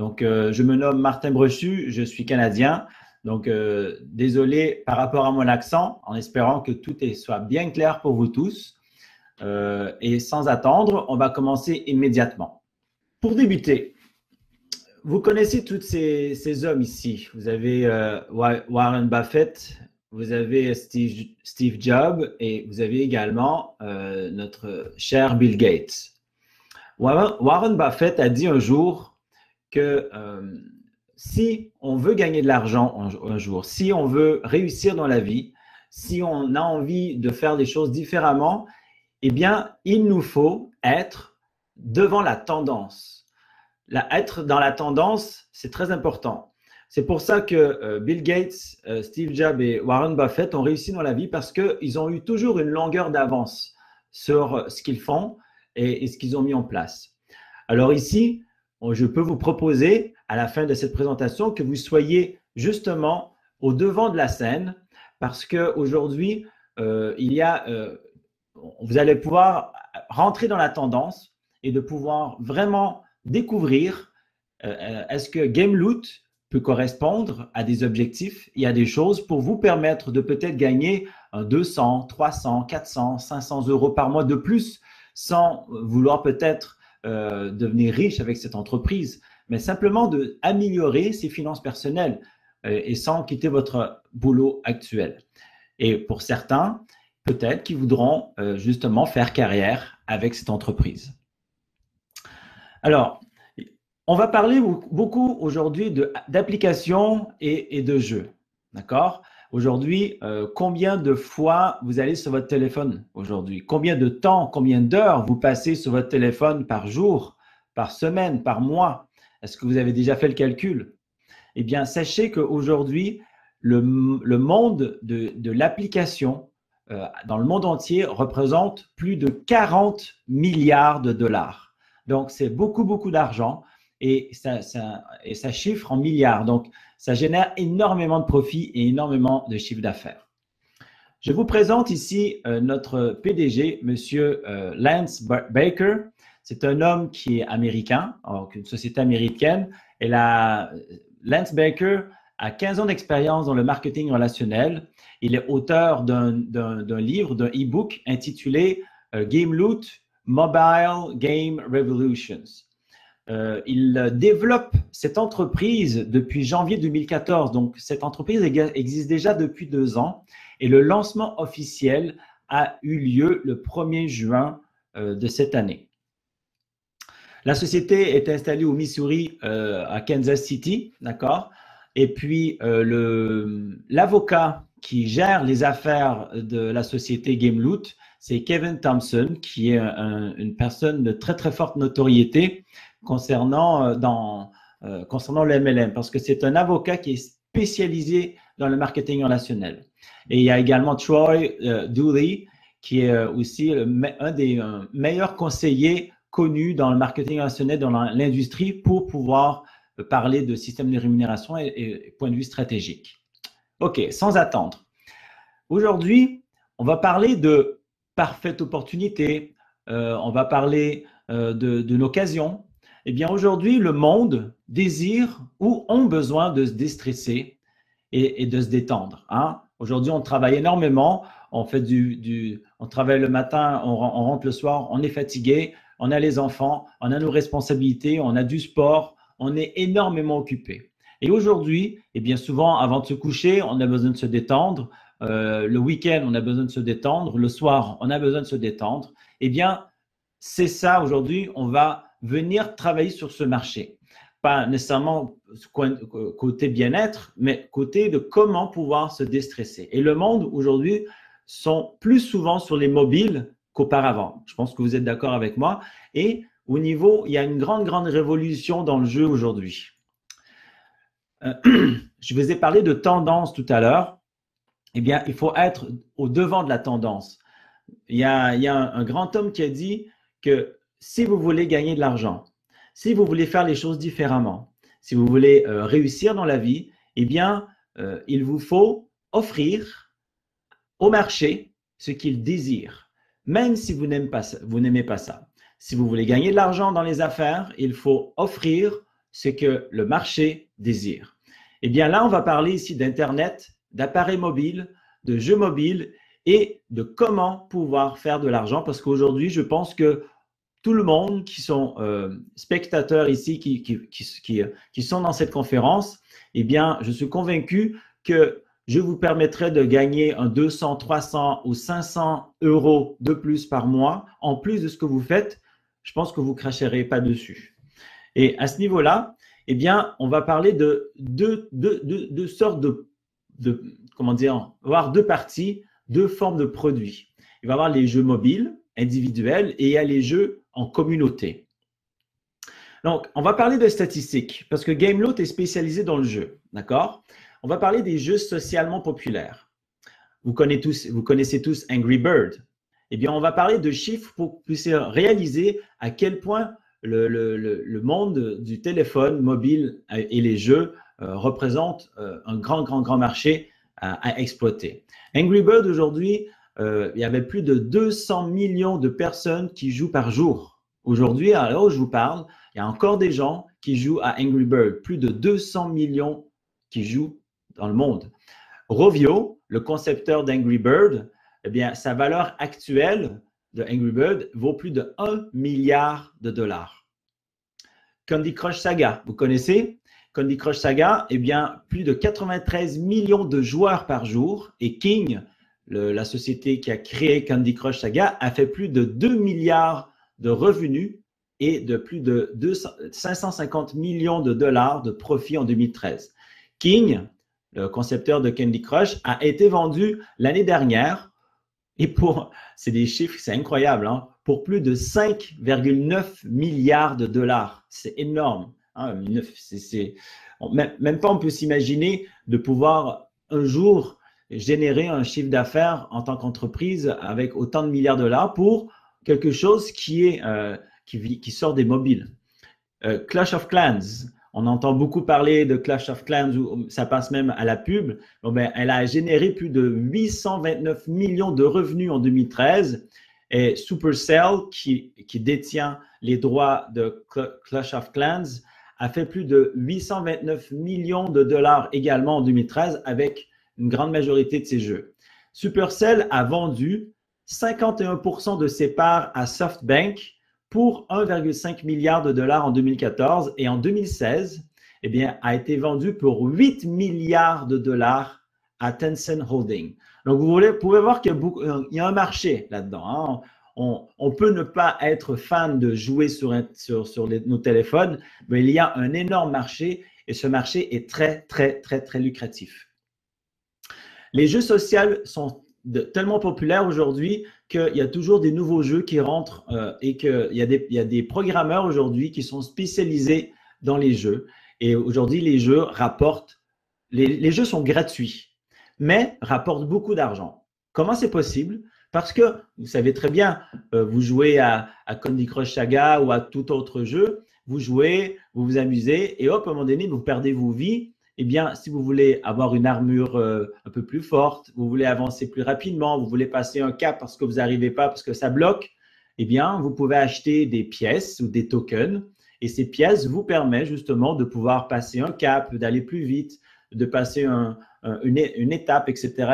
Donc, je me nomme Martin Brochu, je suis canadien. Donc, désolé par rapport à mon accent, en espérant que tout soit bien clair pour vous tous. Et sans attendre, on va commencer immédiatement. Pour débuter, vous connaissez tous ces hommes ici. Vous avez Warren Buffett, vous avez Steve Jobs et vous avez également notre cher Bill Gates. Warren Buffett a dit un jour que si on veut gagner de l'argent un jour, si on veut réussir dans la vie, si on a envie de faire des choses différemment, eh bien, il nous faut être devant la tendance. Être dans la tendance, c'est très important. C'est pour ça que Bill Gates, Steve Jobs et Warren Buffett ont réussi dans la vie parce qu'ils ont eu toujours une longueur d'avance sur ce qu'ils font et ce qu'ils ont mis en place. Alors ici, je peux vous proposer à la fin de cette présentation que vous soyez justement au devant de la scène parce qu'aujourd'hui, vous allez pouvoir rentrer dans la tendance et de pouvoir vraiment découvrir est-ce que Gameloot peut correspondre à des objectifs et à des choses pour vous permettre de peut-être gagner 200, 300, 400, 500 euros par mois de plus sans vouloir peut-être devenir riche avec cette entreprise, mais simplement d'améliorer ses finances personnelles et sans quitter votre boulot actuel. Et pour certains, peut-être qu'ils voudront justement faire carrière avec cette entreprise. Alors, on va parler beaucoup aujourd'hui d'applications et de jeux, d'accord? Aujourd'hui, combien de fois vous allez sur votre téléphone aujourd'hui? Combien de temps, combien d'heures vous passez sur votre téléphone par jour, par semaine, par mois? Est-ce que vous avez déjà fait le calcul? Eh bien, sachez qu'aujourd'hui, le monde de l'application dans le monde entier représente plus de 40 milliards de dollars. Donc, c'est beaucoup, beaucoup d'argent et ça chiffre en milliards. Donc, ça génère énormément de profits et énormément de chiffre d'affaires. Je vous présente ici notre PDG, Monsieur Lance Baker. C'est un homme qui est américain, donc une société américaine. Lance Baker a 15 ans d'expérience dans le marketing relationnel. Il est auteur d'un livre, d'un e-book intitulé Gameloot Mobile Game Revolutions. Il développe cette entreprise depuis janvier 2014. Donc, cette entreprise existe déjà depuis 2 ans et le lancement officiel a eu lieu le 1er juin de cette année. La société est installée au Missouri, à Kansas City, d'accord? Et puis, l'avocat qui gère les affaires de la société Gameloot, c'est Kevin Thompson, qui est une personne de très, très forte notoriété concernant le MLM, parce que c'est un avocat qui est spécialisé dans le marketing relationnel. Et il y a également Troy Dooley, qui est aussi un des meilleurs conseillers connus dans le marketing relationnel, dans l'industrie, pour pouvoir parler de système de rémunération et point de vue stratégique. OK, sans attendre. Aujourd'hui, on va parler de parfaite opportunité, on va parler d'une occasion. Eh bien, aujourd'hui, le monde désire ou ont besoin de se déstresser et de se détendre. Hein? Aujourd'hui, on travaille énormément, on travaille le matin, on rentre le soir, on est fatigué, on a les enfants, on a nos responsabilités, on a du sport, on est énormément occupé. Et aujourd'hui, eh bien souvent, avant de se coucher, on a besoin de se détendre. Le week-end, on a besoin de se détendre. Le soir, on a besoin de se détendre. Eh bien, c'est ça aujourd'hui, on va venir travailler sur ce marché. Pas nécessairement côté bien-être, mais côté de comment pouvoir se déstresser. Et le monde aujourd'hui sont plus souvent sur les mobiles qu'auparavant. Je pense que vous êtes d'accord avec moi. Et au niveau, il y a une grande, grande révolution dans le jeu aujourd'hui. Je vous ai parlé de tendance tout à l'heure. Eh bien, il faut être au devant de la tendance. Il y a un grand homme qui a dit que si vous voulez gagner de l'argent, si vous voulez faire les choses différemment, si vous voulez réussir dans la vie, eh bien, il vous faut offrir au marché ce qu'il désire, même si vous n'aimez pas ça. Si vous voulez gagner de l'argent dans les affaires, il faut offrir ce que le marché désire. Eh bien là, on va parler ici d'Internet, d'appareils mobiles, de jeux mobiles et de comment pouvoir faire de l'argent parce qu'aujourd'hui, je pense que tout le monde qui sont spectateurs ici, qui sont dans cette conférence, eh bien, je suis convaincu que je vous permettrai de gagner un 200, 300 ou 500 euros de plus par mois, en plus de ce que vous faites. Je pense que vous ne cracherez pas dessus. Et à ce niveau-là, eh bien, on va parler de deux sortes comment dire, voire deux parties, deux formes de produits. Il va y avoir les jeux mobiles, individuels, et il y a les jeux en communauté. Donc, on va parler de statistiques, parce que Gameloot est spécialisé dans le jeu, d'accord? On va parler des jeux socialement populaires. Vous connaissez tous Angry Bird. Eh bien, on va parler de chiffres pour que vous puissiez réaliser à quel point le monde du téléphone mobile et les jeux représentent un grand marché à exploiter. Angry Bird, aujourd'hui, il y avait plus de 200 millions de personnes qui jouent par jour. Aujourd'hui, à l'heure où je vous parle, il y a encore des gens qui jouent à Angry Bird. Plus de 200 millions qui jouent dans le monde. Rovio, le concepteur d'Angry Bird, eh bien, sa valeur actuelle de Angry Bird vaut plus de 1 milliard de dollars. Candy Crush Saga, vous connaissez? Candy Crush Saga, eh bien, plus de 93 millions de joueurs par jour. Et King, la société qui a créé Candy Crush Saga, a fait plus de 2 milliards de revenus et de plus de 550 millions de dollars de profit en 2013. King, le concepteur de Candy Crush, a été vendu l'année dernière, et c'est des chiffres, c'est incroyable, hein, pour plus de 5,9 milliards de dollars. C'est énorme. Hein, même pas on peut s'imaginer de pouvoir un jour générer un chiffre d'affaires en tant qu'entreprise avec autant de milliards de dollars pour quelque chose qui sort des mobiles. Clash of Clans, on entend beaucoup parler de Clash of Clans, ça passe même à la pub. Bon, ben, elle a généré plus de 829 millions de revenus en 2013. Et Supercell, qui détient les droits de Clash of Clans, a fait plus de 829 millions de dollars également en 2013 avec une grande majorité de ses jeux. Supercell a vendu 51% de ses parts à SoftBank pour 1,5 milliard de dollars en 2014 et en 2016, eh bien, a été vendu pour 8 milliards de dollars à Tencent Holding. Donc, vous pouvez voir qu'il y a un marché là-dedans. Hein. On peut ne pas être fan de jouer sur nos téléphones, mais il y a un énorme marché et ce marché est très lucratif. Les jeux sociaux sont tellement populaires aujourd'hui qu'il y a toujours des nouveaux jeux qui rentrent et qu'il y a des programmeurs aujourd'hui qui sont spécialisés dans les jeux. Et aujourd'hui, les jeux rapportent, les jeux sont gratuits, mais rapportent beaucoup d'argent. Comment c'est possible? Parce que, vous savez très bien, vous jouez à Candy Crush Saga ou à tout autre jeu, vous jouez, vous vous amusez et hop, à un moment donné, vous perdez vos vies. Eh bien, si vous voulez avoir une armure un peu plus forte, vous voulez avancer plus rapidement, vous voulez passer un cap parce que vous n'arrivez pas, parce que ça bloque, eh bien, vous pouvez acheter des pièces ou des tokens. Et ces pièces vous permettent justement de pouvoir passer un cap, d'aller plus vite, de passer une étape, etc.,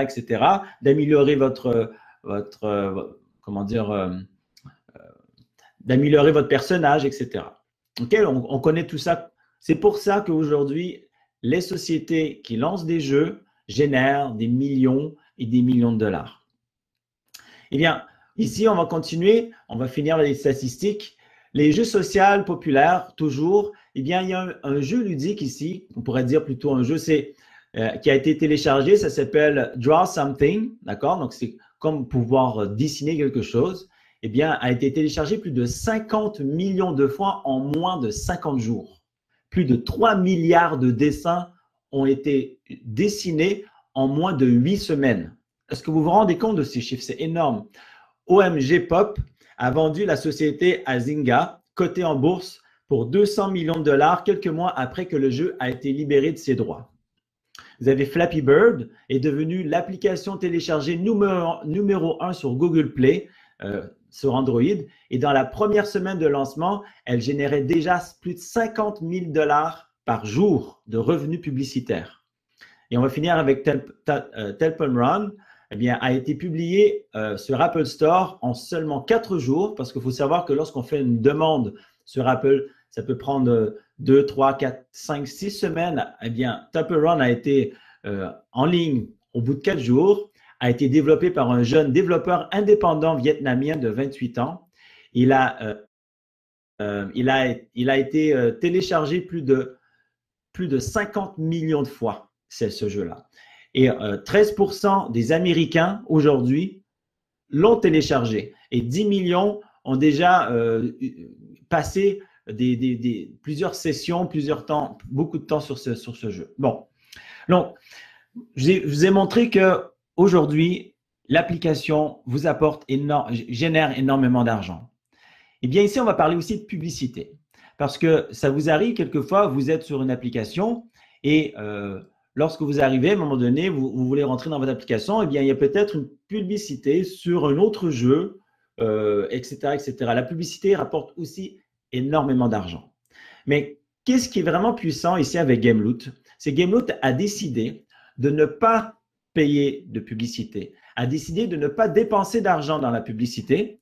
d'améliorer d'améliorer votre personnage, etc. Okay, on connaît tout ça. C'est pour ça qu'aujourd'hui, les sociétés qui lancent des jeux génèrent des millions et des millions de dollars. Eh bien, ici, on va continuer, on va finir les statistiques. Les jeux sociaux populaires, toujours, eh bien, il y a un jeu ludique ici, on pourrait dire plutôt un jeu, qui a été téléchargé, ça s'appelle Draw Something, d'accord? Donc, c'est comme pouvoir dessiner quelque chose. Eh bien, a été téléchargé plus de 50 millions de fois en moins de 50 jours. Plus de 3 milliards de dessins ont été dessinés en moins de 8 semaines. Est-ce que vous vous rendez compte de ces chiffres? C'est énorme. OMG Pop a vendu la société à Zynga, cotée en bourse, pour 200 millions de dollars quelques mois après que le jeu a été libéré de ses droits. Vous avez Flappy Bird, est devenu l'application téléchargée numéro 1 sur Google Play. sur Android. Et dans la première semaine de lancement, elle générait déjà plus de 50 000 $ par jour de revenus publicitaires. Et on va finir avec Temple Run. Eh bien, a été publié sur Apple Store en seulement 4 jours, parce qu'il faut savoir que lorsqu'on fait une demande sur Apple, ça peut prendre 2, 3, 4, 5, 6 semaines. Eh bien, Temple Run a été en ligne au bout de 4 jours, a été développé par un jeune développeur indépendant vietnamien de 28 ans. Il a été téléchargé plus de 50 millions de fois, c'est ce jeu-là. Et 13% des Américains aujourd'hui l'ont téléchargé. Et 10 millions ont déjà passé plusieurs sessions, beaucoup de temps sur ce jeu. Bon, donc, je vous ai montré qu'aujourd'hui, l'application vous génère énormément d'argent. Eh bien, ici, on va parler aussi de publicité. Parce que ça vous arrive quelquefois, vous êtes sur une application et lorsque vous arrivez, à un moment donné, vous voulez rentrer dans votre application, eh bien, il y a peut-être une publicité sur un autre jeu, etc., etc. La publicité rapporte aussi énormément d'argent. Mais qu'est-ce qui est vraiment puissant ici avec Gameloot? C'est que Gameloot a décidé de ne pas payer de publicité, a décidé de ne pas dépenser d'argent dans la publicité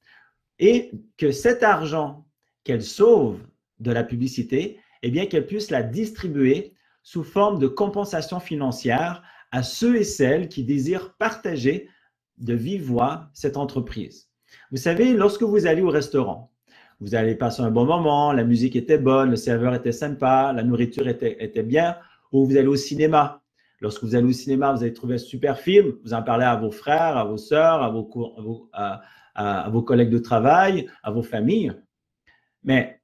et que cet argent qu'elle sauve de la publicité, eh bien, qu'elle puisse la distribuer sous forme de compensation financière à ceux et celles qui désirent partager de vive voix cette entreprise. Vous savez, lorsque vous allez au restaurant, vous allez passer un bon moment, la musique était bonne, le serveur était sympa, la nourriture était bien, ou vous allez au cinéma. Lorsque vous allez au cinéma, vous allez trouver un super film, vous en parlez à vos frères, à vos sœurs, à vos collègues de travail, à vos familles. Mais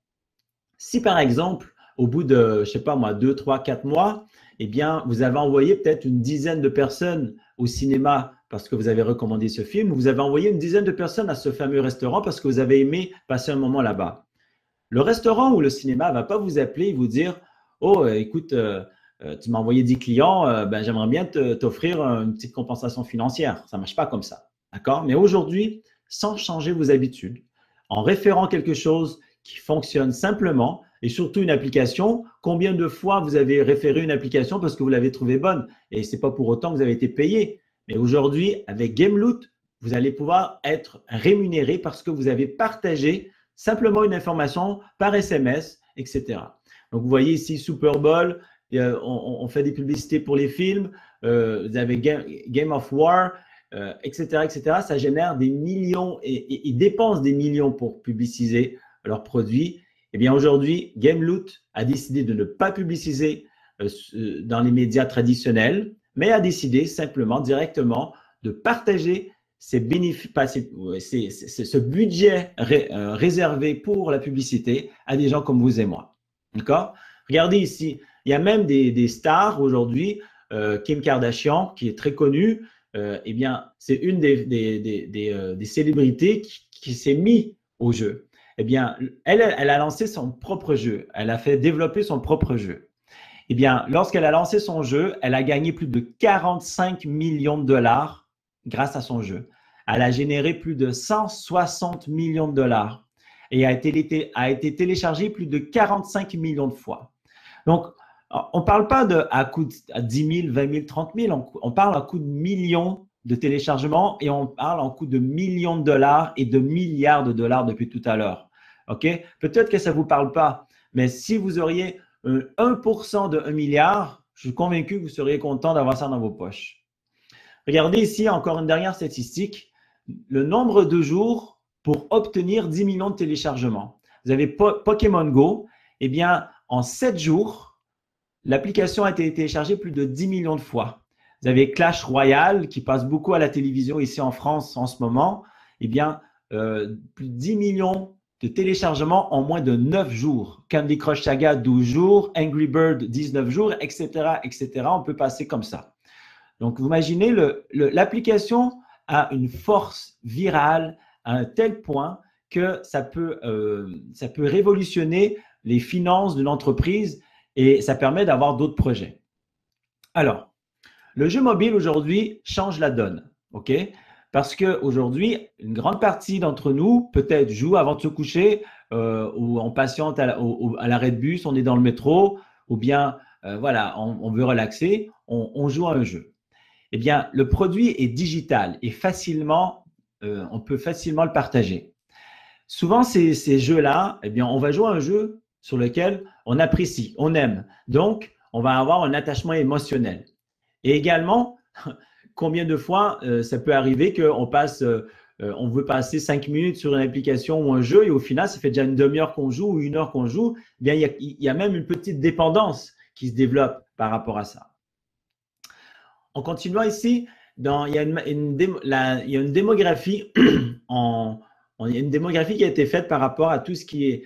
si par exemple, au bout de, je ne sais pas moi, 2, 3, 4 mois, eh bien, vous avez envoyé peut-être une dizaine de personnes au cinéma parce que vous avez recommandé ce film, vous avez envoyé une dizaine de personnes à ce fameux restaurant parce que vous avez aimé passer un moment là-bas. Le restaurant ou le cinéma ne va pas vous appeler et vous dire « Oh, écoute, tu m'as envoyé 10 clients, j'aimerais bien t'offrir une petite compensation financière. » Ça ne marche pas comme ça. D'accord? Mais aujourd'hui, sans changer vos habitudes, en référant quelque chose qui fonctionne simplement et surtout une application, combien de fois vous avez référé une application parce que vous l'avez trouvée bonne et ce n'est pas pour autant que vous avez été payé. Mais aujourd'hui, avec Gameloot, vous allez pouvoir être rémunéré parce que vous avez partagé simplement une information par SMS, etc. Donc, vous voyez ici Super Bowl, on fait des publicités pour les films, vous avez Game of War, etc., etc. Ça génère des millions et ils dépensent des millions pour publiciser leurs produits. Eh bien, aujourd'hui, Gameloot a décidé de ne pas publiciser dans les médias traditionnels, mais a décidé simplement, directement, de partager ce budget réservé pour la publicité à des gens comme vous et moi. D'accord? Regardez ici, il y a même des stars aujourd'hui, Kim Kardashian, qui est très connue, eh bien, c'est une des célébrités qui s'est mise au jeu. Eh bien, elle a lancé son propre jeu. Elle a fait développer son propre jeu. Eh bien, lorsqu'elle a lancé son jeu, elle a gagné plus de 45 millions de dollars grâce à son jeu. Elle a généré plus de 160 millions de dollars et a été téléchargée plus de 45 millions de fois. Donc, on ne parle pas à coût de 10 000, 20 000, 30 000, on parle à coût de millions de téléchargements et on parle en coût de millions de dollars et de milliards de dollars depuis tout à l'heure. OK? Peut-être que ça ne vous parle pas, mais si vous auriez 1% de 1 milliard, je suis convaincu que vous seriez content d'avoir ça dans vos poches. Regardez ici encore une dernière statistique, le nombre de jours pour obtenir 10 millions de téléchargements. Vous avez Pokémon Go, eh bien, en 7 jours, l'application a été téléchargée plus de 10 millions de fois. Vous avez Clash Royale qui passe beaucoup à la télévision ici en France en ce moment, eh bien, plus de 10 millions de téléchargements en moins de 9 jours. Candy Crush Saga, 12 jours. Angry Bird, 19 jours, etc., etc. On peut passer comme ça. Donc, vous imaginez, l'application a une force virale à un tel point que ça peut révolutionner les finances d'une entreprise et ça permet d'avoir d'autres projets. Alors, le jeu mobile aujourd'hui change la donne. OK? Parce qu'aujourd'hui, une grande partie d'entre nous, peut-être, joue avant de se coucher, ou on patiente à l'arrêt de bus, on est dans le métro, ou bien, voilà, on veut relaxer, on joue à un jeu. Eh bien, le produit est digital et on peut facilement le partager. Souvent, ces jeux-là, eh bien, on va jouer à un jeu sur lequel on apprécie, on aime. Donc, on va avoir un attachement émotionnel. Et également, combien de fois ça peut arriver on veut passer 5 minutes sur une application ou un jeu et au final, ça fait déjà une demi-heure qu'on joue ou une heure qu'on joue. Eh bien, il y a même une petite dépendance qui se développe par rapport à ça. En continuant ici, il y a une démographie il y a une démographie qui a été faite par rapport à tout ce qui est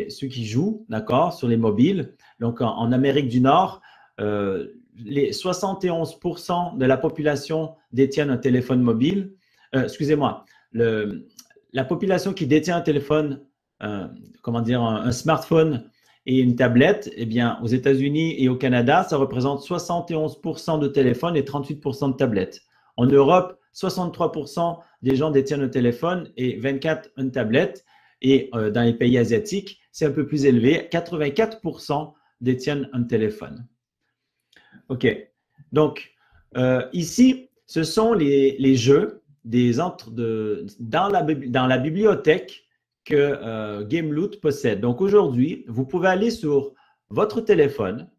ceux qui jouent, d'accord, sur les mobiles. Donc, en Amérique du Nord, les 71% de la population détiennent un téléphone mobile. Excusez-moi, la population qui détient un téléphone, un smartphone et une tablette, eh bien, aux États-Unis et au Canada, ça représente 71% de téléphones et 38% de tablettes. En Europe, 63% des gens détiennent un téléphone et 24% une tablette. Et dans les pays asiatiques, c'est un peu plus élevé. 84% détiennent un téléphone. OK. Donc, ici, ce sont les jeux dans la bibliothèque que Gameloot possède. Donc, aujourd'hui, vous pouvez aller sur votre téléphone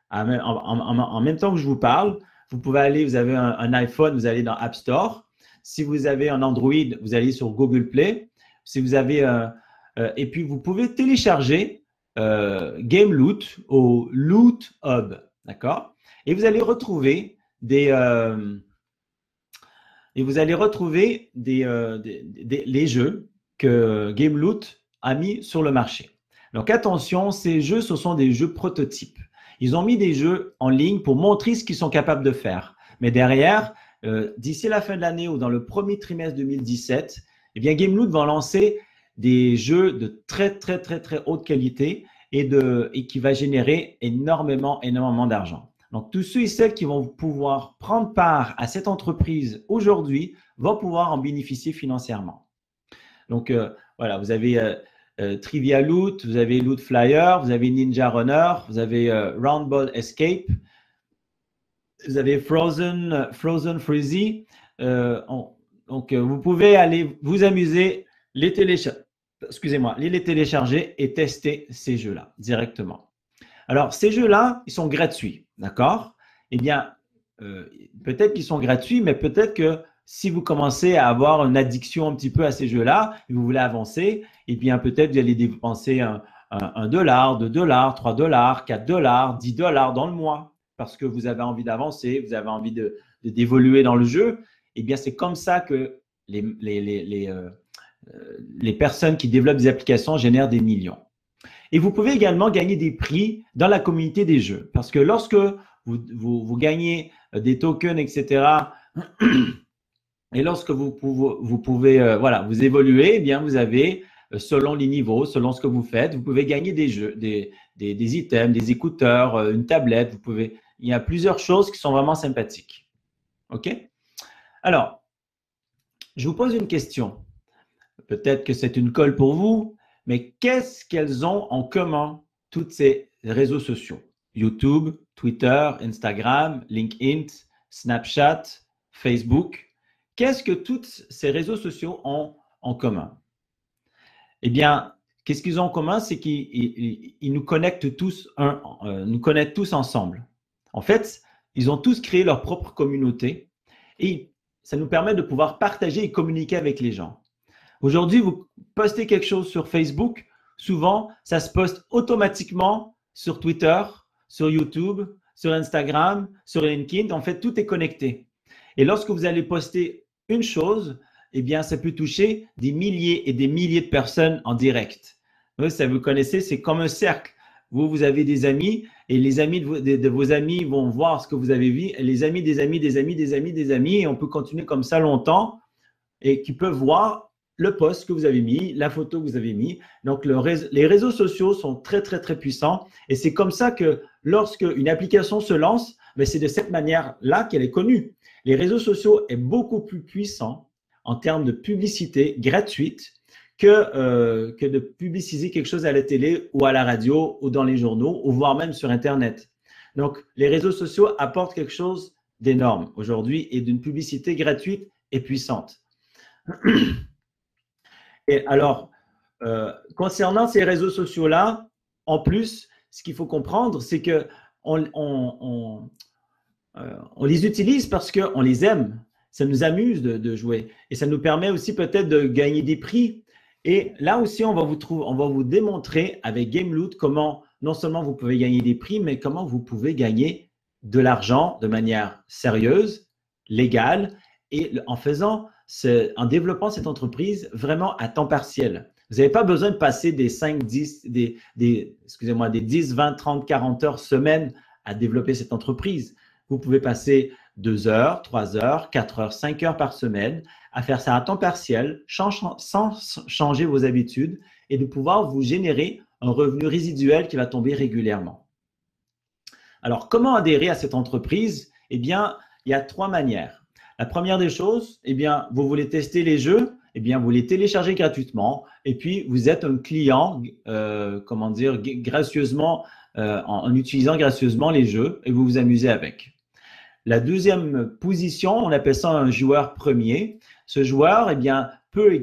en même temps que je vous parle. Vous avez un iPhone, vous allez dans App Store. Si vous avez un Android, vous allez sur Google Play. Si vous avez et puis vous pouvez télécharger Gameloot au Loot Hub, d'accord? Et vous allez retrouver les jeux que Gameloot a mis sur le marché. Donc attention, ces jeux, ce sont des jeux prototypes. Ils ont mis des jeux en ligne pour montrer ce qu'ils sont capables de faire. Mais derrière, d'ici la fin de l'année ou dans le premier trimestre 2017, eh bien Gameloot va lancer des jeux de très, très, très, très haute qualité et qui va générer énormément d'argent. Donc, tous ceux et celles qui vont pouvoir prendre part à cette entreprise aujourd'hui vont pouvoir en bénéficier financièrement. Donc, voilà, vous avez Trivia Loot, vous avez Loot Flyer, vous avez Ninja Runner, vous avez Roundball Escape, vous avez Frozen Freezy. Donc, vous pouvez aller vous amuser, les télécharger et tester ces jeux-là directement. Alors, ces jeux-là, ils sont gratuits, d'accord? Eh bien, peut-être qu'ils sont gratuits, mais peut-être que si vous commencez à avoir une addiction un petit peu à ces jeux-là et vous voulez avancer, eh bien, peut-être vous allez dépenser $1, $2, $3, $4, $10 dans le mois parce que vous avez envie d'avancer, vous avez envie d'évoluer dans le jeu. Eh bien, c'est comme ça que les personnes qui développent des applications génèrent des millions. Et vous pouvez également gagner des prix dans la communauté des jeux. Parce que lorsque vous gagnez des tokens, etc., et lorsque vous pouvez vous évoluer, eh bien, vous avez, selon les niveaux, selon ce que vous faites, vous pouvez gagner des jeux, des items, des écouteurs, une tablette. Il y a plusieurs choses qui sont vraiment sympathiques. OK? Alors, je vous pose une question. Peut-être que c'est une colle pour vous. Mais qu'est-ce qu'elles ont en commun, toutes ces réseaux sociaux? YouTube, Twitter, Instagram, LinkedIn, Snapchat, Facebook. Qu'est-ce que tous ces réseaux sociaux ont en commun? Eh bien, qu'est-ce qu'ils ont en commun? C'est qu'ils nous connectent tous ensemble. En fait, ils ont tous créé leur propre communauté et ça nous permet de pouvoir partager et communiquer avec les gens. Aujourd'hui, vous postez quelque chose sur Facebook, souvent, ça se poste automatiquement sur Twitter, sur YouTube, sur Instagram, sur LinkedIn. En fait, tout est connecté. Et lorsque vous allez poster une chose, eh bien, ça peut toucher des milliers et des milliers de personnes en direct. Vous connaissez, c'est comme un cercle. Vous avez des amis et les amis de vos amis vont voir ce que vous avez vu. Et les amis des amis, des amis, des amis, des amis. Et on peut continuer comme ça longtemps et qui peuvent voir le post que vous avez mis, la photo que vous avez mis. Donc, les réseaux sociaux sont très, très, très puissants. Et c'est comme ça que lorsque une application se lance, c'est de cette manière-là qu'elle est connue. Les réseaux sociaux sont beaucoup plus puissants en termes de publicité gratuite que de publiciser quelque chose à la télé ou à la radio ou dans les journaux ou voire même sur Internet. Donc, les réseaux sociaux apportent quelque chose d'énorme aujourd'hui et d'une publicité gratuite et puissante. Et alors, concernant ces réseaux sociaux-là, en plus, ce qu'il faut comprendre, c'est que on les utilise parce qu'on les aime. Ça nous amuse de jouer et ça nous permet aussi peut-être de gagner des prix. Et là aussi, on va vous démontrer avec GameLoot comment non seulement vous pouvez gagner des prix, mais comment vous pouvez gagner de l'argent de manière sérieuse, légale et en développant cette entreprise vraiment à temps partiel. Vous n'avez pas besoin de passer des 5, 10, des 10, 20, 30, 40 heures semaine à développer cette entreprise. Vous pouvez passer 2 heures, 3 heures, 4 heures, 5 heures par semaine à faire ça à temps partiel sans changer vos habitudes et de pouvoir vous générer un revenu résiduel qui va tomber régulièrement. Alors, comment adhérer à cette entreprise? Eh bien, il y a 3 manières. La première des choses, eh bien, vous voulez tester les jeux, eh bien, vous les téléchargez gratuitement et puis vous êtes un client, gracieusement, en utilisant gracieusement les jeux et vous vous amusez avec. La deuxième position, on appelle ça un joueur premier. Ce joueur, eh bien, peut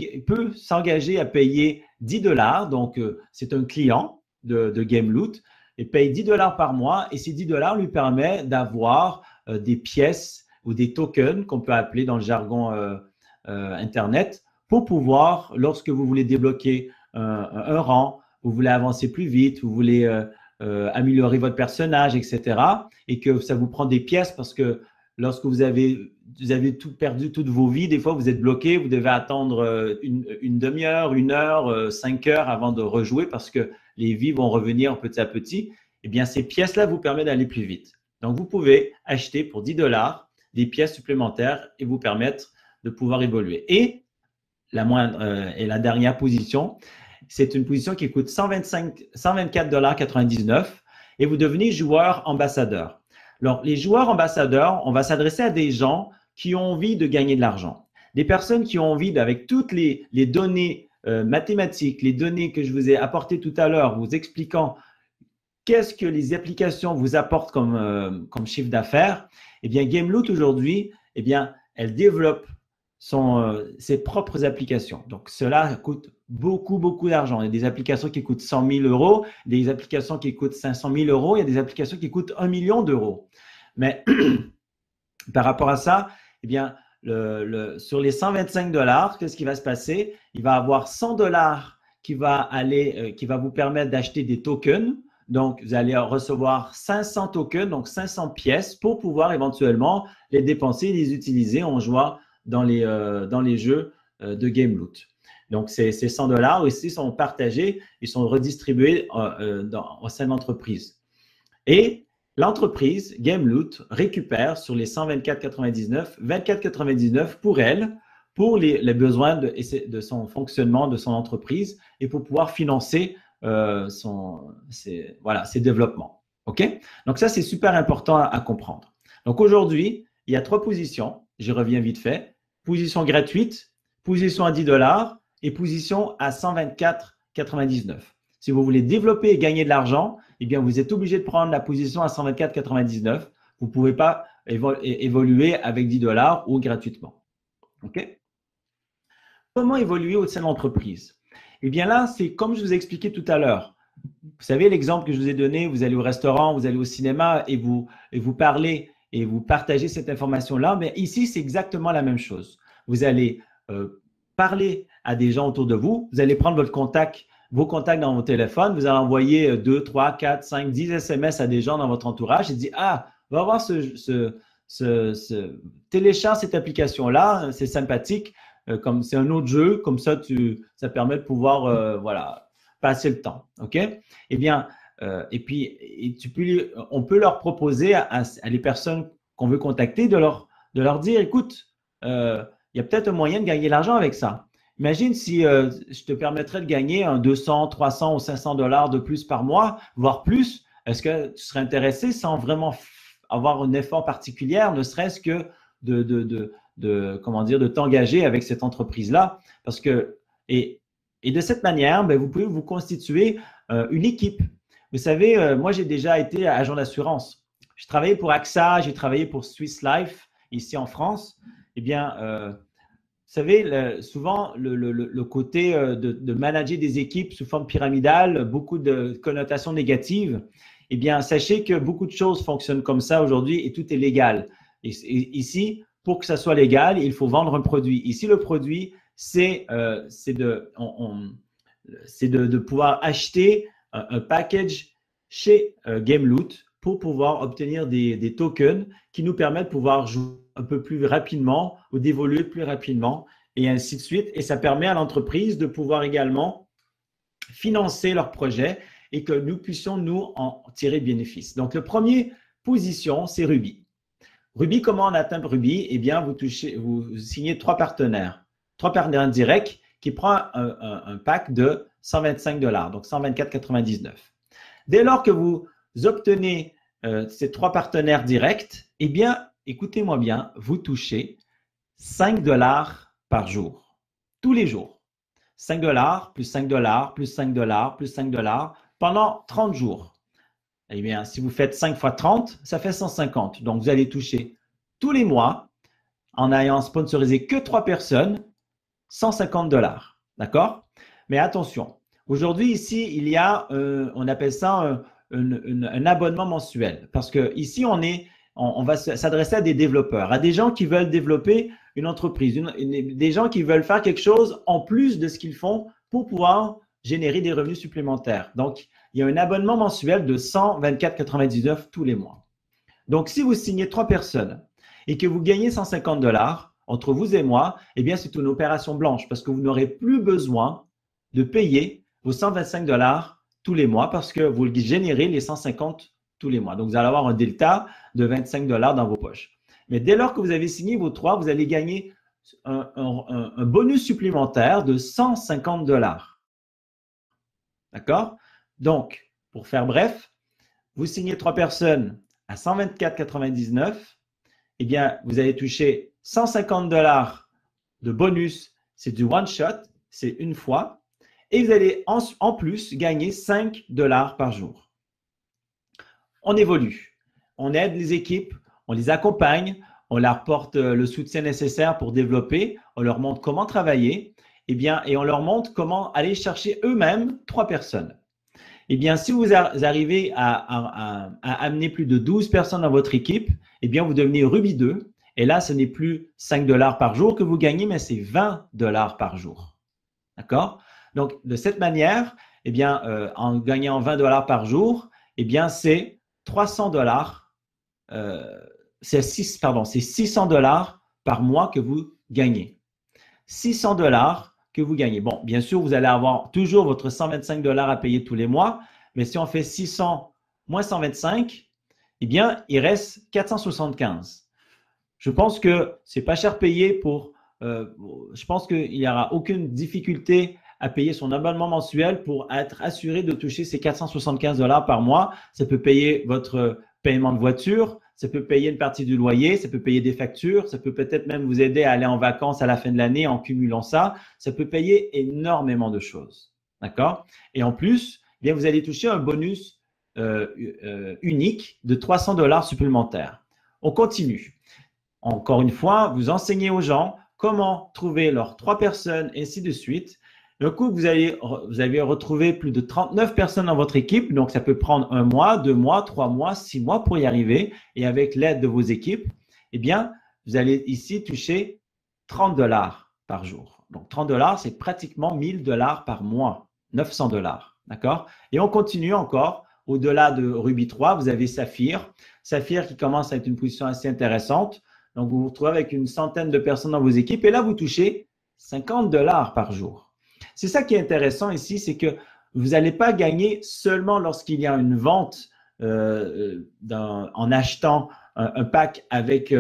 s'engager à payer 10 $. Donc, c'est un client de GameLoot et paye 10 $ par mois. Et ces 10 $ lui permettent d'avoir des pièces ou des tokens qu'on peut appeler dans le jargon Internet pour pouvoir, lorsque vous voulez débloquer un rang, vous voulez avancer plus vite, vous voulez améliorer votre personnage, etc. Et que ça vous prend des pièces parce que lorsque vous avez tout perdu, toutes vos vies, des fois vous êtes bloqué, vous devez attendre une demi-heure, 1 heure, 5 heures avant de rejouer parce que les vies vont revenir petit à petit. Eh bien, ces pièces-là vous permettent d'aller plus vite. Donc, vous pouvez acheter pour 10 $ des pièces supplémentaires et vous permettre de pouvoir évoluer. Et la dernière position, c'est une position qui coûte 124,99 $ et vous devenez joueur ambassadeur. Alors, les joueurs ambassadeurs, on va s'adresser à des gens qui ont envie de gagner de l'argent. Des personnes qui ont envie, avec toutes les données mathématiques, les données que je vous ai apportées tout à l'heure, vous expliquant qu'est-ce que les applications vous apportent comme chiffre d'affaires. Eh bien, GameLoot aujourd'hui, eh bien, elle développe ses propres applications. Donc, cela coûte beaucoup, beaucoup d'argent. Il y a des applications qui coûtent 100 000 €, des applications qui coûtent 500 000 €, il y a des applications qui coûtent 1 million d'euros. Mais par rapport à ça, eh bien, sur les 125 $, qu'est-ce qui va se passer? Il va y avoir 100 $ qui va vous permettre d'acheter des tokens. Donc, vous allez recevoir 500 tokens, donc 500 pièces pour pouvoir éventuellement les dépenser et les utiliser en jouant dans les jeux de GameLoot. Donc, ces 100 $ aussi sont partagés, ils sont redistribués au sein de l'entreprise. Et l'entreprise GameLoot récupère sur les 124,99 $, 24,99 € pour elle, pour les besoins de son fonctionnement, de son entreprise et pour pouvoir financer ses développements. OK? Donc, ça, c'est super important à comprendre. Donc, aujourd'hui, il y a 3 positions. J'y reviens vite fait. Position gratuite, position à 10 $ et position à 124,99 $. Si vous voulez développer et gagner de l'argent, eh bien, vous êtes obligé de prendre la position à 124,99 $. Vous ne pouvez pas évoluer avec 10 $ ou gratuitement. OK? Comment évoluer au sein de l'entreprise? Eh bien là, c'est comme je vous ai expliqué tout à l'heure. Vous savez l'exemple que je vous ai donné, vous allez au restaurant, vous allez au cinéma et vous parlez et vous partagez cette information-là. Mais ici, c'est exactement la même chose. Vous allez parler à des gens autour de vous. Vous allez prendre vos contacts dans vos téléphones. Vous allez envoyer 2, 3, 4, 5, 10 SMS à des gens dans votre entourage et dire « Ah, va voir télécharge cette application-là, c'est sympathique. Comme c'est un autre jeu, comme ça, ça permet de pouvoir passer le temps. OK? Eh bien, on peut leur proposer à les personnes qu'on veut contacter de leur dire, écoute, il y a peut-être un moyen de gagner de l'argent avec ça. Imagine si je te permettrais de gagner un 200, 300 ou 500 $ de plus par mois, voire plus. Est-ce que tu serais intéressé sans vraiment avoir un effort particulier, ne serait-ce que comment dire, de t'engager avec cette entreprise-là. Parce que, et de cette manière, ben, vous pouvez vous constituer une équipe. Vous savez, moi, j'ai déjà été agent d'assurance. J'ai travaillé pour AXA, j'ai travaillé pour Swiss Life ici en France. Eh bien, vous savez, souvent, le côté de manager des équipes sous forme pyramidale, beaucoup de connotations négatives, eh bien, sachez que beaucoup de choses fonctionnent comme ça aujourd'hui et tout est légal. Et ici, pour que ça soit légal, il faut vendre un produit. Ici, le produit, c'est de pouvoir acheter un package chez Gameloot pour pouvoir obtenir des tokens qui nous permettent de pouvoir jouer un peu plus rapidement ou d'évoluer plus rapidement et ainsi de suite. Et ça permet à l'entreprise de pouvoir également financer leur projet et que nous puissions nous en tirer bénéfice. Donc, la première position, c'est Ruby. Ruby, comment on atteint Ruby? Eh bien, vous signez trois partenaires directs qui prend un pack de 125 $, donc 124,99. Dès lors que vous obtenez ces trois partenaires directs, eh bien, écoutez-moi bien, vous touchez 5 $ par jour, tous les jours. 5 $, plus 5 $, plus 5 $, plus 5 $ pendant 30 jours. Eh bien, si vous faites 5 fois 30, ça fait 150. Donc, vous allez toucher tous les mois, en ayant sponsorisé que 3 personnes, 150 $. D'accord? Mais attention, aujourd'hui, ici, il y a, on appelle ça un abonnement mensuel. Parce que ici, on va s'adresser à des développeurs, à des gens qui veulent développer une entreprise, des gens qui veulent faire quelque chose en plus de ce qu'ils font pour pouvoir générer des revenus supplémentaires. Donc, il y a un abonnement mensuel de 124,99 tous les mois. Donc, si vous signez 3 personnes et que vous gagnez 150 $ entre vous et moi, eh bien, c'est une opération blanche parce que vous n'aurez plus besoin de payer vos 125 $ tous les mois parce que vous générez les 150 tous les mois. Donc, vous allez avoir un delta de 25 $ dans vos poches. Mais dès lors que vous avez signé vos 3, vous allez gagner un bonus supplémentaire de 150 $. D'accord? Donc, pour faire bref, vous signez 3 personnes à 124,99, eh bien, vous allez toucher 150 $ de bonus. C'est du one shot, c'est une fois. Et vous allez en plus gagner 5 $ par jour. On évolue, on aide les équipes, on les accompagne, on leur apporte le soutien nécessaire pour développer, on leur montre comment travailler, eh bien, et on leur montre comment aller chercher eux-mêmes 3 personnes. Eh bien, si vous arrivez à amener plus de 12 personnes dans votre équipe, eh bien, vous devenez Ruby 2. Et là, ce n'est plus 5 $ par jour que vous gagnez, mais c'est 20 $ par jour. D'accord? Donc, de cette manière, eh bien, en gagnant 20 $ par jour, eh bien, c'est 300 $, c'est 600 $ par mois que vous gagnez. 600 $ que vous gagnez. Bon, bien sûr, vous allez avoir toujours votre 125 $ à payer tous les mois, mais si on fait 600 moins 125, eh bien, il reste 475. Je pense que c'est pas cher payé je pense qu'il n'y aura aucune difficulté à payer son abonnement mensuel pour être assuré de toucher ces 475 $ par mois. Ça peut payer votre paiement de voiture, ça peut payer une partie du loyer, ça peut payer des factures, ça peut peut-être même vous aider à aller en vacances à la fin de l'année en cumulant ça. Ça peut payer énormément de choses. D'accord? Et en plus, eh bien, vous allez toucher un bonus unique de 300 $ supplémentaires. On continue. Encore une fois, vous enseignez aux gens comment trouver leurs 3 personnes, et ainsi de suite. Du coup, vous avez retrouvé plus de 39 personnes dans votre équipe. Donc, ça peut prendre 1 mois, 2 mois, 3 mois, 6 mois pour y arriver. Et avec l'aide de vos équipes, eh bien, vous allez ici toucher 30 $ par jour. Donc, 30 $, c'est pratiquement 1000 $ par mois, 900 $. D'accord? Et on continue encore. Au-delà de Ruby 3, vous avez Saphir. Saphir qui commence à être une position assez intéressante. Donc, vous vous retrouvez avec une centaine de personnes dans vos équipes et là, vous touchez 50 $ par jour. C'est ça qui est intéressant ici, c'est que vous n'allez pas gagner seulement lorsqu'il y a une vente en achetant un pack avec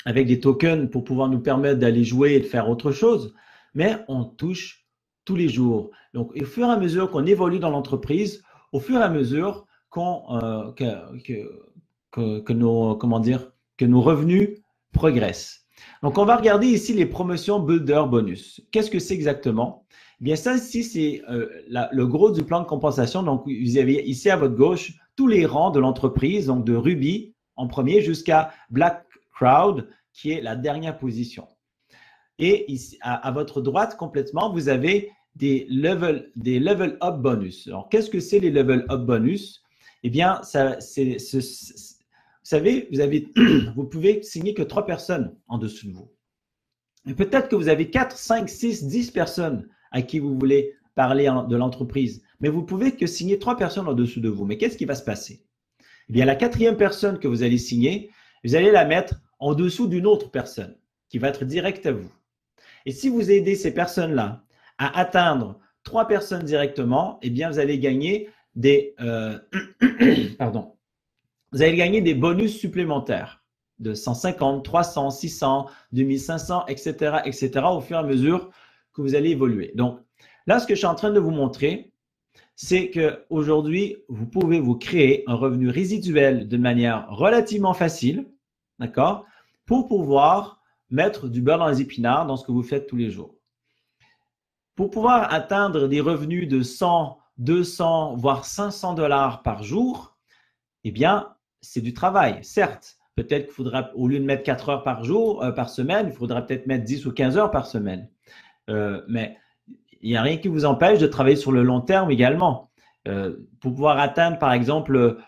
des tokens pour pouvoir nous permettre d'aller jouer et de faire autre chose, mais on touche tous les jours. Donc, au fur et à mesure qu'on évolue dans l'entreprise, au fur et à mesure que nos revenus progressent. Donc, on va regarder ici les promotions Builder Bonus. Qu'est-ce que c'est exactement? Eh bien, ça ici, c'est le gros du plan de compensation. Donc, vous avez ici à votre gauche tous les rangs de l'entreprise, donc de Ruby en premier jusqu'à Black Crowd, qui est la dernière position. Et ici, à votre droite, complètement, vous avez des level up bonus. Alors, qu'est-ce que c'est les level up bonus? Eh bien, vous savez, vous pouvez signer que 3 personnes en dessous de vous. Et peut-être que vous avez 4, 5, 6, 10 personnes à qui vous voulez parler de l'entreprise, mais vous pouvez que signer 3 personnes en dessous de vous. Mais qu'est-ce qui va se passer? Eh bien, la 4e personne que vous allez signer, vous allez la mettre en dessous d'une autre personne qui va être directe à vous. Et si vous aidez ces personnes-là à atteindre 3 personnes directement, eh bien, vous allez gagner des, vous allez gagner des bonus supplémentaires de 150, 300, 600, 2500, etc., etc., au fur et à mesure que vous allez évoluer. Donc, là, ce que je suis en train de vous montrer, c'est qu'aujourd'hui, vous pouvez vous créer un revenu résiduel de manière relativement facile, d'accord, pour pouvoir mettre du beurre dans les épinards dans ce que vous faites tous les jours. Pour pouvoir atteindre des revenus de 100, 200, voire 500 $ par jour, eh bien, c'est du travail, certes. Peut-être qu'il faudra, au lieu de mettre 4 heures par jour, par semaine, il faudra peut-être mettre 10 ou 15 heures par semaine. Mais il n'y a rien qui vous empêche de travailler sur le long terme également. Pour pouvoir atteindre, par exemple,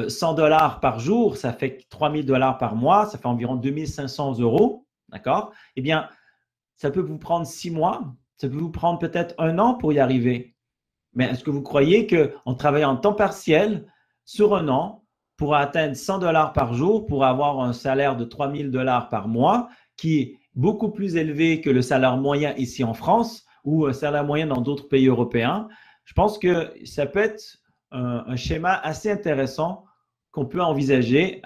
100 $ par jour, ça fait 3000 $ par mois, ça fait environ 2500 €, d'accord? Eh bien, ça peut vous prendre 6 mois, ça peut vous prendre peut-être 1 an pour y arriver. Mais est-ce que vous croyez qu'en travaillant en temps partiel, sur 1 an, pour atteindre 100 $ par jour, pour avoir un salaire de 3000 $ par mois, qui est beaucoup plus élevé que le salaire moyen ici en France ou un salaire moyen dans d'autres pays européens, je pense que ça peut être un schéma assez intéressant qu'on peut envisager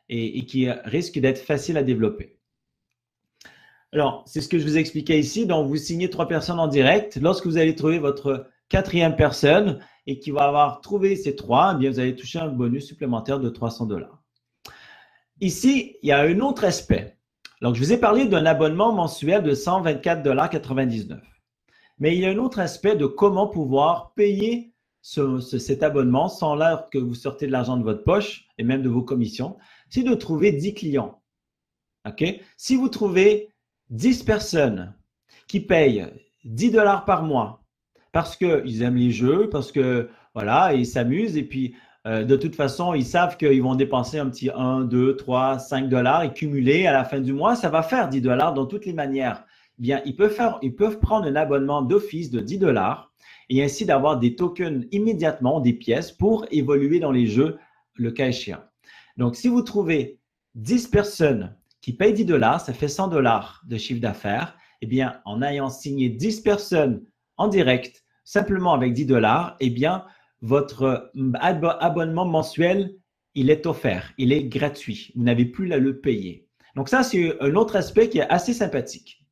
et qui risque d'être facile à développer. Alors, c'est ce que je vous expliquais ici. Donc, vous signez 3 personnes en direct. Lorsque vous allez trouver votre 4e personne et qui va avoir trouvé ces 3, eh bien, vous allez toucher un bonus supplémentaire de 300 $. Ici, il y a un autre aspect. Donc, je vous ai parlé d'un abonnement mensuel de 124,99 $. Mais il y a un autre aspect de comment pouvoir payer cet abonnement sans l'heure que vous sortez de l'argent de votre poche et même de vos commissions, c'est de trouver 10 clients. OK? Si vous trouvez 10 personnes qui payent 10 $ par mois parce qu'ils aiment les jeux, parce que voilà, ils s'amusent et puis de toute façon, ils savent qu'ils vont dépenser un petit 1, 2, 3, 5 $ et cumuler à la fin du mois, ça va faire 10 $ dans toutes les manières. Eh bien, ils peuvent prendre un abonnement d'office de 10 $ et ainsi d'avoir des tokens immédiatement, des pièces pour évoluer dans les jeux le cas échéant. Donc, si vous trouvez 10 personnes qui payent 10 $, ça fait 100 $ de chiffre d'affaires. Eh bien, en ayant signé 10 personnes en direct, simplement avec 10 $, eh bien, votre abonnement mensuel, il est offert, il est gratuit. Vous n'avez plus à le payer. Donc, ça, c'est un autre aspect qui est assez sympathique.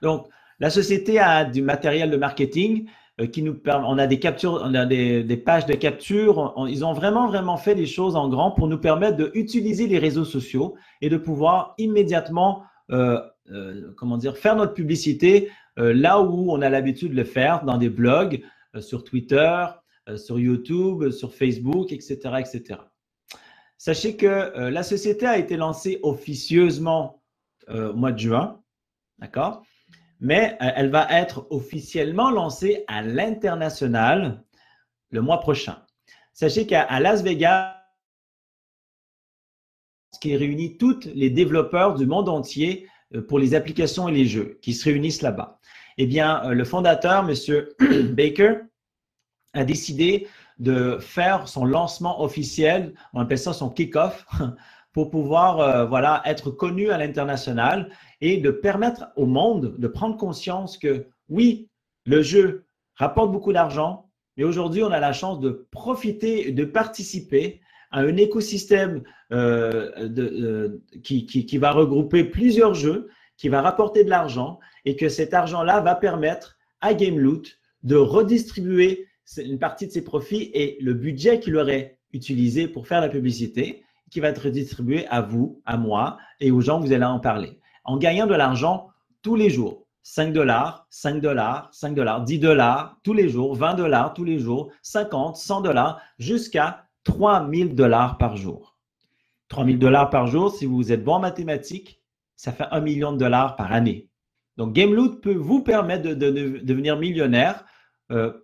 Donc, la société a du matériel de marketing qui nous permet, on a des captures, on a des pages de capture. Ils ont vraiment fait les choses en grand pour nous permettre d'utiliser les réseaux sociaux et de pouvoir immédiatement, comment dire, faire notre publicité là où on a l'habitude de le faire, dans des blogs, sur Twitter, sur YouTube, sur Facebook, etc., etc. Sachez que la société a été lancée officieusement au mois de juin, d'accord? Mais elle va être officiellement lancée à l'international le mois prochain. Sachez qu'à Las Vegas, qui réunit tous les développeurs du monde entier pour les applications et les jeux qui se réunissent là-bas. Eh bien, le fondateur, M. Baker, a décidé de faire son lancement officiel, on appelle ça son kick-off, pour pouvoir voilà, être connu à l'international et de permettre au monde de prendre conscience que oui, le jeu rapporte beaucoup d'argent, mais aujourd'hui, on a la chance de profiter et de participer à un écosystème qui va regrouper plusieurs jeux, qui va rapporter de l'argent et que cet argent-là va permettre à Gameloot de redistribuer une partie de ses profits et le budget qu'il aurait utilisé pour faire la publicité, qui va être distribué à vous, à moi et aux gens que vous allez en parler. En gagnant de l'argent tous les jours. 5 $, 5 $, 5 $, 10 $ tous les jours, 20 $ tous les jours, 50, 100 $, jusqu'à 3000 $ par jour. 3000 $ par jour, si vous êtes bon en mathématiques, ça fait 1 million de dollars par année. Donc, GameLoot peut vous permettre de devenir millionnaire.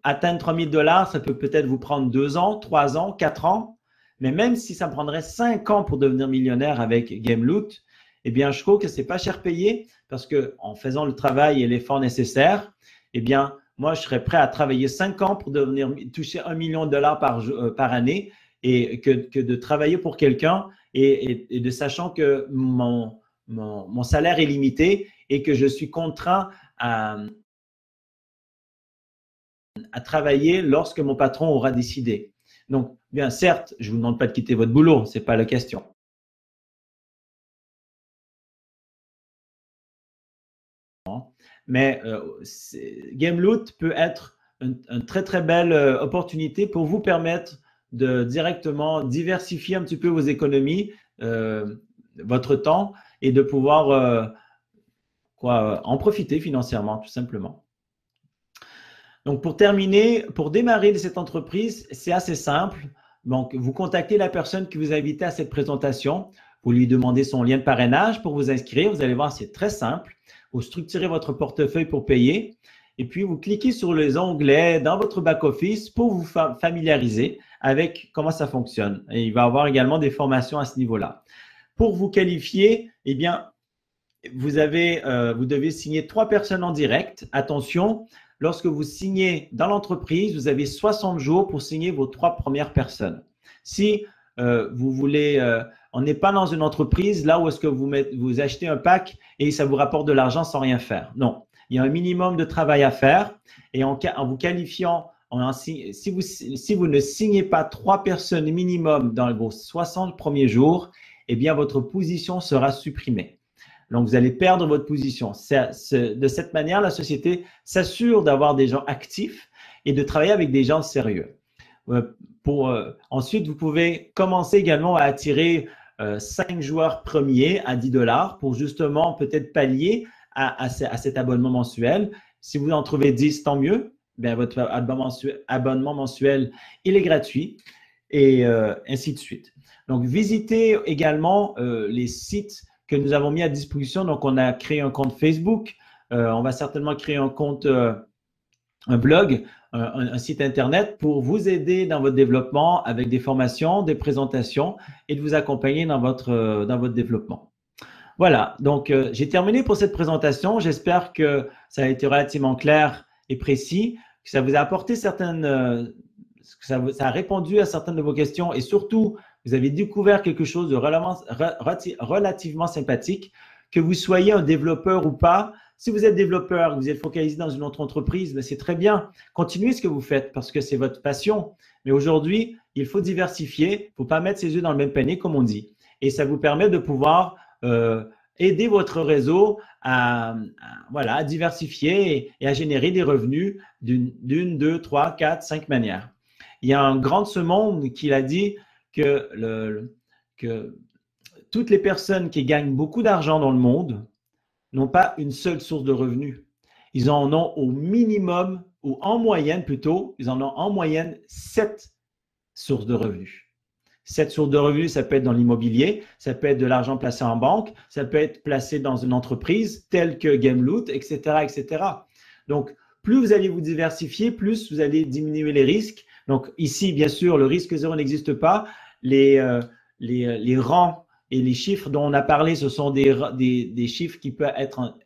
Atteindre 3000 $, ça peut peut-être vous prendre 2 ans, 3 ans, 4 ans. Mais même si ça me prendrait 5 ans pour devenir millionnaire avec GameLoot, eh bien, je trouve que ce n'est pas cher payé parce qu'en faisant le travail et l'effort nécessaire, eh bien, moi, je serais prêt à travailler 5 ans pour devenir toucher 1 million de dollars par année et que de travailler pour quelqu'un et de sachant que mon salaire est limité et que je suis contraint à travailler lorsque mon patron aura décidé. Donc, bien, certes, je ne vous demande pas de quitter votre boulot, ce n'est pas la question. Mais GameLoot peut être une très, très belle opportunité pour vous permettre de directement diversifier un petit peu vos économies, votre temps et de pouvoir en profiter financièrement, tout simplement. Donc, pour terminer, pour démarrer cette entreprise, c'est assez simple. Donc, vous contactez la personne qui vous a invité à cette présentation. Vous lui demandez son lien de parrainage pour vous inscrire. Vous allez voir, c'est très simple. Vous structurez votre portefeuille pour payer et puis vous cliquez sur les onglets dans votre back-office pour vous familiariser avec comment ça fonctionne. Et il va y avoir également des formations à ce niveau-là. Pour vous qualifier, eh bien, vous devez signer 3 personnes en direct. Attention, lorsque vous signez dans l'entreprise, vous avez 60 jours pour signer vos 3 premières personnes. Si vous voulez, on n'est pas dans une entreprise là où est-ce que vous achetez un pack et ça vous rapporte de l'argent sans rien faire. Non, il y a un minimum de travail à faire et en vous qualifiant, si vous ne signez pas 3 personnes minimum dans vos 60 premiers jours, eh bien votre position sera supprimée. Donc, vous allez perdre votre position. De cette manière, la société s'assure d'avoir des gens actifs et de travailler avec des gens sérieux. Ensuite, vous pouvez commencer également à attirer 5 joueurs premiers à 10 $ pour justement peut-être pallier à cet abonnement mensuel. Si vous en trouvez 10, tant mieux. Bien, votre abonnement mensuel, il est gratuit et ainsi de suite. Donc, visitez également les sites que nous avons mis à disposition. Donc, on a créé un compte Facebook. On va certainement créer un compte, un blog, un site Internet pour vous aider dans votre développement avec des formations, des présentations et de vous accompagner dans votre développement. Voilà, donc j'ai terminé pour cette présentation. J'espère que ça a été relativement clair et précis, que ça vous a apporté que ça a répondu à certaines de vos questions et surtout, vous avez découvert quelque chose de relativement sympathique, que vous soyez un développeur ou pas. Si vous êtes développeur, vous êtes focalisé dans une autre entreprise, c'est très bien. Continuez ce que vous faites parce que c'est votre passion. Mais aujourd'hui, il faut diversifier. Il ne faut pas mettre ses œufs dans le même panier, comme on dit. Et ça vous permet de pouvoir aider votre réseau à diversifier et à générer des revenus d'une, 2, 3, 4, 5 manières. Il y a un grand de ce monde qui a dit que toutes les personnes qui gagnent beaucoup d'argent dans le monde n'ont pas une seule source de revenus. Ils en ont au minimum, ou en moyenne plutôt, ils en ont en moyenne 7 sources de revenus. 7 sources de revenus, ça peut être dans l'immobilier, ça peut être de l'argent placé en banque, ça peut être placé dans une entreprise telle que GameLoot, etc., etc. Donc, plus vous allez vous diversifier, plus vous allez diminuer les risques. Donc, ici, bien sûr, le risque zéro n'existe pas. Les rangs et les chiffres dont on a parlé, ce sont des chiffres qui peuvent être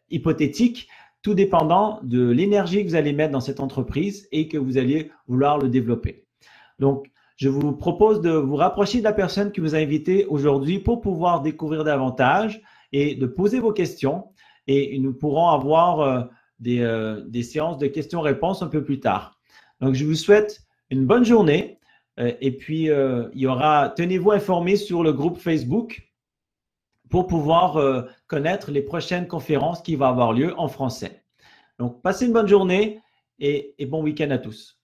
hypothétiques, tout dépendant de l'énergie que vous allez mettre dans cette entreprise et que vous allez vouloir le développer. Donc, je vous propose de vous rapprocher de la personne qui vous a invité aujourd'hui pour pouvoir découvrir davantage et de poser vos questions. Et nous pourrons avoir des séances de questions-réponses un peu plus tard. Donc, je vous souhaite une bonne journée. Et puis, tenez-vous informés sur le groupe Facebook pour pouvoir connaître les prochaines conférences qui vont avoir lieu en français. Donc, passez une bonne journée et bon week-end à tous.